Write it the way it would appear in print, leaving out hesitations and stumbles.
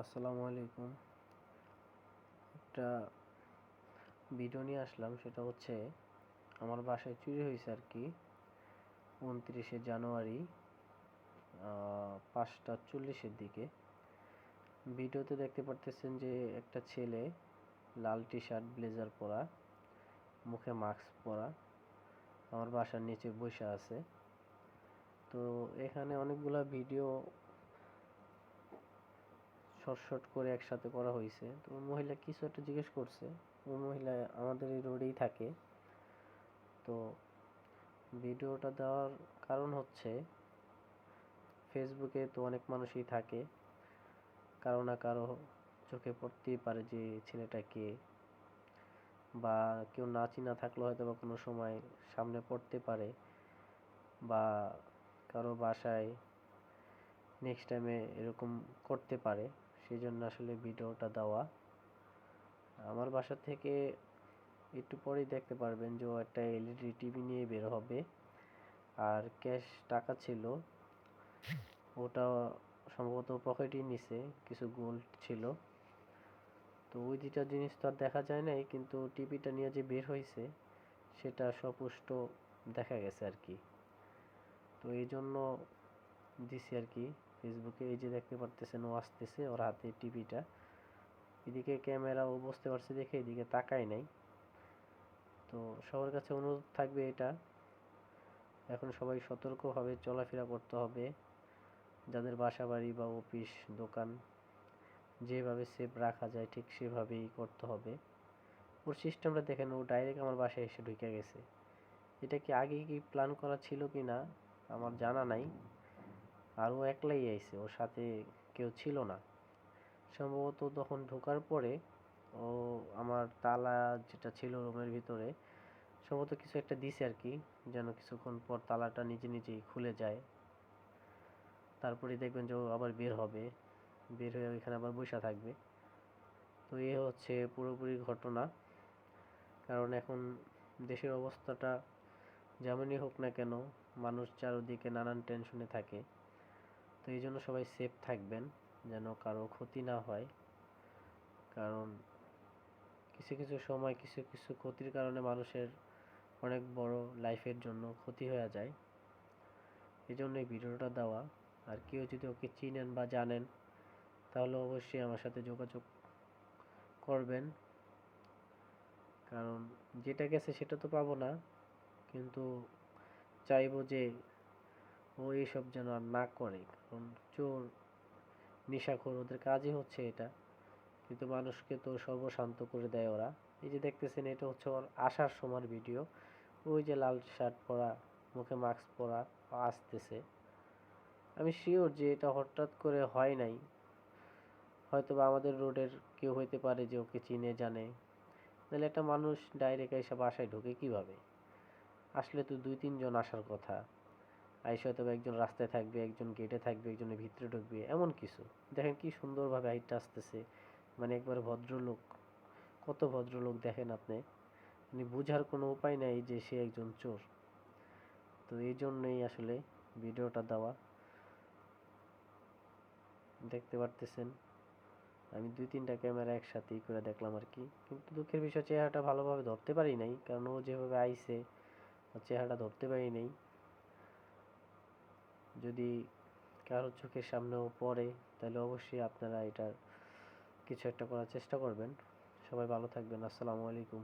আসসালামু আলাইকুম। একটা ভিডিও নিয়ে আসলাম, সেটা হচ্ছে আমার বাসায় চুরি হয়েছে আর কি 29শে জানুয়ারি 5টা 40-এর দিকে। ভিডিওতে দেখতে পারতেছেন যে একটা ছেলে লাল টি শার্ট ব্লেজার পরা, মুখে মাস্ক পরা আমার বাসার নিচে বসে আছে। তো এখানে অনেকগুলা ভিডিও শর্ট করে একসাথে করা হয়েছে। তো মহিলা কিছু একটা জিজ্ঞেস করছে। ওই মহিলা আমাদের এই রোডেই থাকে। তো ভিডিওটা দেওয়ার কারণ হচ্ছে ফেসবুকে তো অনেক মানুষই থাকে, কারো না কারো চোখে পড়তেই পারে যে ছেলেটা কে, বা কেউ না চিনা থাকলে হয়তো বা কোনো সময় সামনে পড়তে পারে, বা কারো বাসায় নেক্সট টাইমে এরকম করতে পারে। সেই জন্য আসলে ভিডিওটা দেওয়া। আমার বাসা থেকে একটু পরেই দেখতে পারবেন যে ও একটা এলইডি টিভি নিয়ে বের হবে, আর ক্যাশ টাকা ছিল, ওটা সম্ভবত পকেটেই নিছে, কিছু গোল্ড ছিল। তো ওই দুইটা জিনিস তো আর দেখা যায় নাই, কিন্তু টিভিটা নিয়ে যে বের হয়েছে সেটা স্পষ্ট দেখা গেছে আর কি। তো এই জন্য দিছি আর কি ফেসবুকে। এই যে দেখতে পারতেছেন ও আসতেছে, ওর হাতে টিভিটা, এদিকে ক্যামেরা ও বুঝতে পারছে দেখে এদিকে তাকায় নাই। তো সবার কাছে অনুরোধ থাকবে এটা, এখন সবাই সতর্কভাবে চলাফেরা করতে হবে। যাদের বাসা বাড়ি বা অফিস দোকান যেভাবে সেফ রাখা যায় ঠিক সেভাবেই করতে হবে। ওর সিস্টেমটা দেখেন, ও ডাইরেক্ট আমার বাসায় এসে ঢুকে গেছে। এটা কি আগে কি প্ল্যান করা ছিল কি না আমার জানা নাই। আর ও একলাই আইছে, ওর সাথে কেউ ছিল না। সম্ভবত তখন ঢোকার পরে ও আমার তালা যেটা ছিল রুমের ভিতরে সম্ভবত কিছু একটা দিছে আর কি, যেন কিছুক্ষণ পর তালাটা নিজে নিজেই খুলে যায়। তারপরে দেখবেন যে ও আবার বের হবে, বের হয়ে ওইখানে আবার বসে থাকবে। তো এ হচ্ছে পুরোপুরি ঘটনা। কারণ এখন দেশের অবস্থাটা যেমনই হোক না কেন, মানুষ চারদিকে নানান টেনশনে থাকে। তো এই জন্য সবাই সেফ থাকবেন, যেন কারো ক্ষতি না হয়। কারণ কিছু কিছু সময় কিছু কিছু ক্ষতির কারণে মানুষের অনেক বড় লাইফের জন্য ক্ষতি হয়ে যায়। এই জন্য এই ভিডিওটা দেওয়া। আর কেউ যদি ওকে চিনেন বা জানেন তাহলে অবশ্যই আমার সাথে যোগাযোগ করবেন। কারণ যেটা গেছে সেটা তো পাবো না, কিন্তু চাইবো যে ও এইসব যেন আর না করে। কারণ চোর, নেশাখোর ওদের কাজই হচ্ছে এটা। কিন্তু মানুষকে তো সর্বশান্ত করে দেয় ওরা। এই যে দেখতেছেন এটা হচ্ছে ওর আসার সময়ের ভিডিও। ওই যে লাল শার্ট পরা, মুখে মাস্ক পরা আসতেছে। আমি শিওর যে এটা হঠাৎ করে হয় নাই, হয়তো বা আমাদের রোডের কেউ হইতে পারে যে ওকে চিনে জানে। তাহলে একটা মানুষ ডাইরেক্ট এসে বাসায় ঢোকে কিভাবে? আসলে তো 2-3 জন আসার কথা। আইসা হয়তো একজন রাস্তায় থাকবে, একজন গেটে থাকবে, একজনের ভিতরে ঢুকবে, এমন কিছু। দেখেন কি সুন্দরভাবে হাইটটা আসতেছে, মানে একবার ভদ্রলোক। কত ভদ্রলোক দেখেন আপনি, মানে বোঝার কোনো উপায় নাই যে সে একজন চোর। তো এই জন্যই আসলে ভিডিওটা দেওয়া। দেখতে পারতেছেন আমি 2-3টা ক্যামেরা একসাথেই করে দেখলাম আর কি। কিন্তু দুঃখের বিষয় চেহারাটা ভালোভাবে ধরতে পারি নাই, কারণ ও যেভাবে আইছে চেহারাটা ধরতে পারি নাই। যদি কারোর চোখের সামনেও পড়ে তাহলে অবশ্যই আপনারা এটার কিছু একটা করার চেষ্টা করবেন। সবাই ভালো থাকবেন। আসসালামু আলাইকুম।